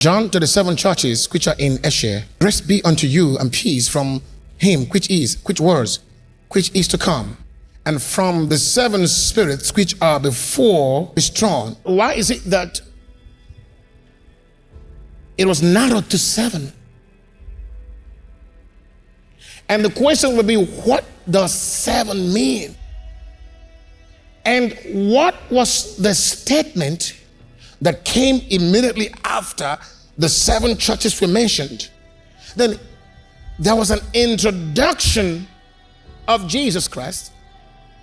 John to the 7 churches which are in Asia, grace be unto you and peace from him which is to come, and from the 7 spirits which are before his throne. Why is it that it was narrowed to 7? And the question would be, what does 7 mean? And what was the statement that came immediately after the 7 churches were mentioned? Then there was an introduction of Jesus Christ,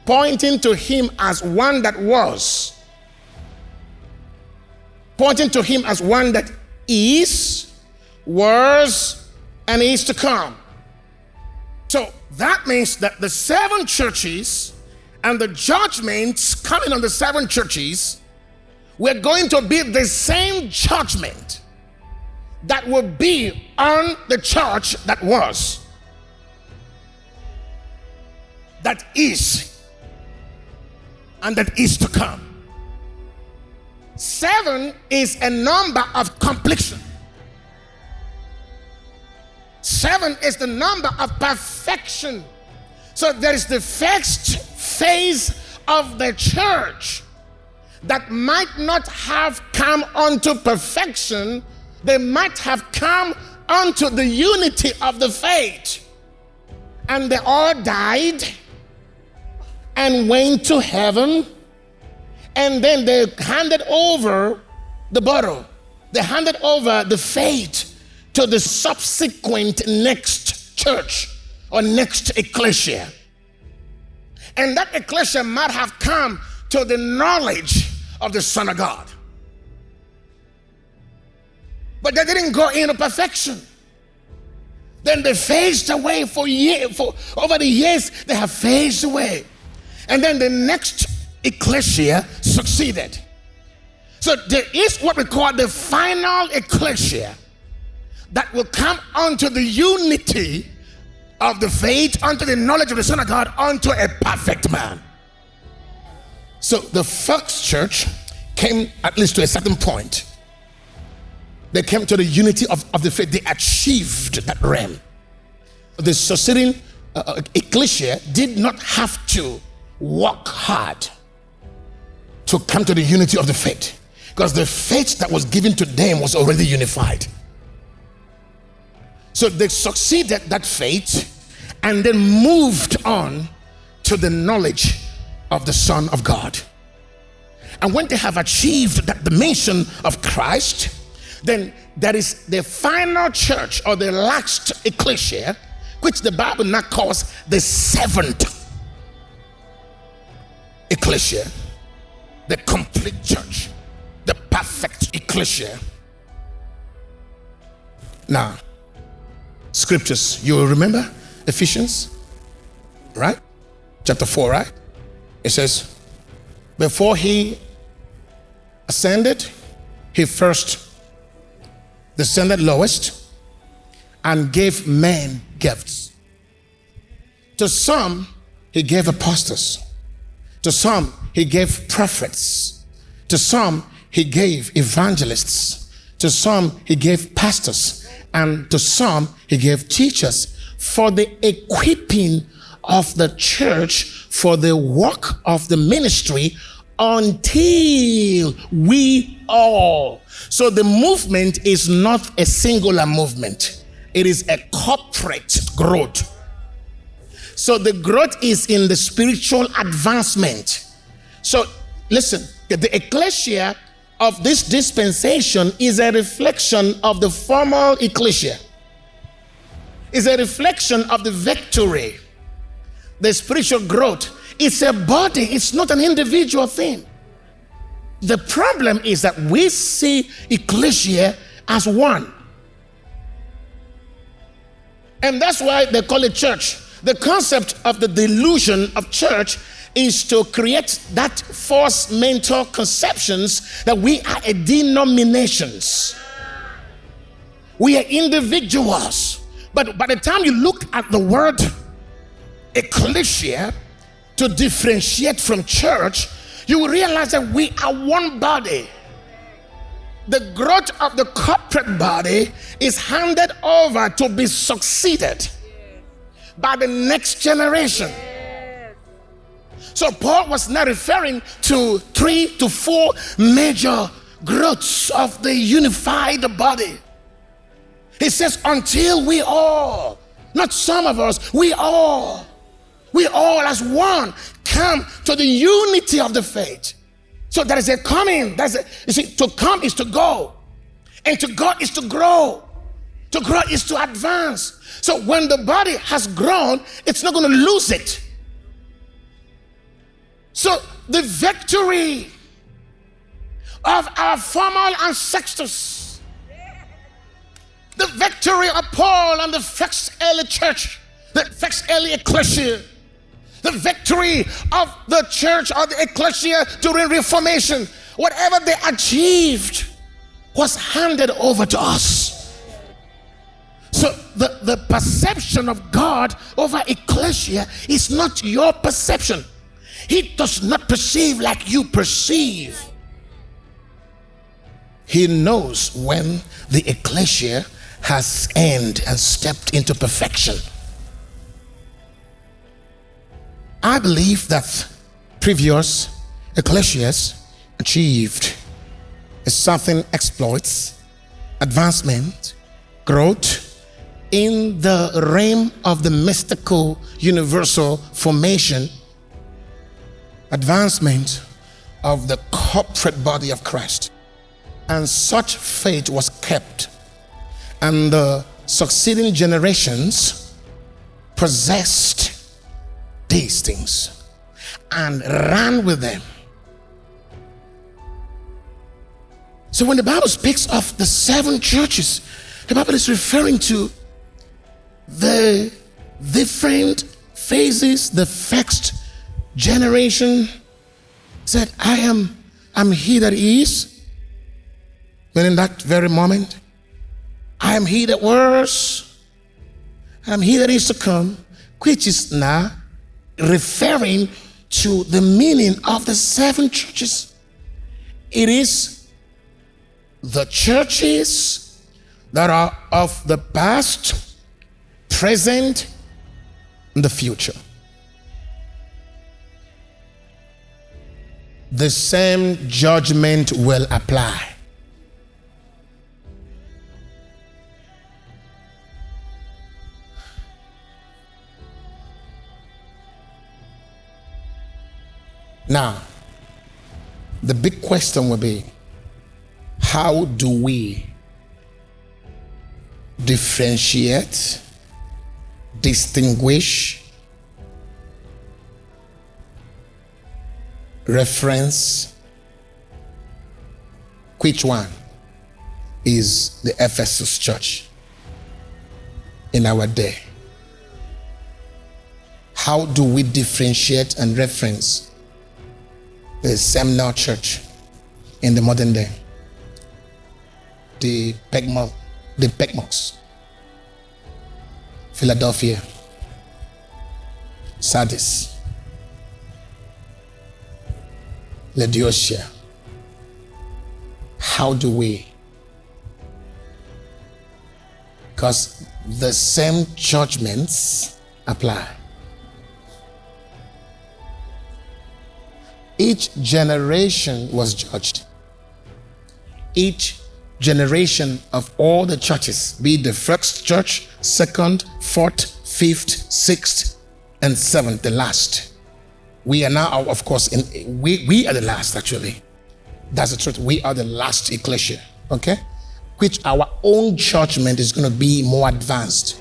pointing to him as one that was, pointing to him as one that is, was, and is to come. So that means that the 7 churches and the judgments coming on the 7 churches were going to be the same judgment that will be on the church that was, that is, and that is to come. 7 is a number of completion. 7 is the number of perfection. So there is the first phase of the church that might not have come unto perfection. They might have come unto the unity of the faith, and they all died and went to heaven, and then they handed over the bottle. They handed over the faith to the subsequent next church or next ecclesia. And that ecclesia might have come to the knowledge of the Son of God. But they didn't go into perfection. Then they phased away for over the years, they have phased away. And then the next ecclesia succeeded. So there is what we call the final ecclesia that will come unto the unity of the faith, unto the knowledge of the Son of God, unto a perfect man. So the first church came at least to a certain point. They came to the unity of the faith. They achieved that realm. The succeeding ecclesia did not have to work hard to come to the unity of the faith, because the faith that was given to them was already unified. So they succeeded that faith and then moved on to the knowledge of the Son of God. And when they have achieved that dimension of Christ, then there is the final church or the last ecclesia, which the Bible now calls the 7th ecclesia, the complete church, the perfect ecclesia. Now, scriptures, you will remember Ephesians, right? Chapter 4, right? It says, before he ascended, he first descended lowest and gave men gifts. To some, he gave apostles. To some, he gave prophets. To some, he gave evangelists. To some, he gave pastors. And to some, he gave teachers for the equipping of the church, for the work of the ministry, until we all. So the movement is not a singular movement. It is a corporate growth. So the growth is in the spiritual advancement. So listen, the ecclesia of this dispensation is a reflection of the former ecclesia. It's a reflection of the victory, the spiritual growth. It's a body, it's not an individual thing. The problem is that we see ecclesia as one. And that's why they call it church. The concept of the delusion of church is to create that false mental conceptions that we are a denominations. We are individuals. But by the time you look at the word ecclesia to differentiate from church, you will realize that we are one body. the growth of the corporate body is handed over to be succeeded by the next generation. So Paul was not referring to 3 to 4 major growths of the unified body. He says, until we all, not some of us, we all as one come to the unity of the faith. So there is a coming. You see, to come is to go, and to go is to grow. To grow is to advance. So when the body has grown, it's not going to lose it. So the victory of our former ancestors, the victory of Paul and the first early church, the first early ecclesia, the victory of the church or the ecclesia during Reformation, whatever they achieved was handed over to us. So the perception of God over ecclesia is not your perception. He does not perceive like you perceive. He knows when the ecclesia has ended and stepped into perfection. I believe that previous ecclesias achieved something exploits, advancement, growth in the realm of the mystical universal formation, advancement of the corporate body of Christ. And such faith was kept, and the succeeding generations possessed these things and ran with them. So when the Bible speaks of the 7 churches, the Bible is referring to the different phases. The first generation said, I'm he that is. But in that very moment, I am he that was, I am he that is to come, which is now referring to the meaning of the 7 churches. It is the churches that are of the past, present, and the future. The same judgment will apply. Now, the big question will be, how do we differentiate, distinguish, reference which one is the Ephesus church in our day? How do we differentiate and reference the Seminole church in the modern day? The Pegmos, Philadelphia, Sardis, Laodicea. How do we? Because the same judgments apply. Each generation was judged. Each generation of all the churches, be it the first church, second, fourth, fifth, sixth, and seventh, the last. We are now, of course, we are the last, actually. That's the truth. We are the last ecclesia, okay? Which our own judgment is going to be more advanced.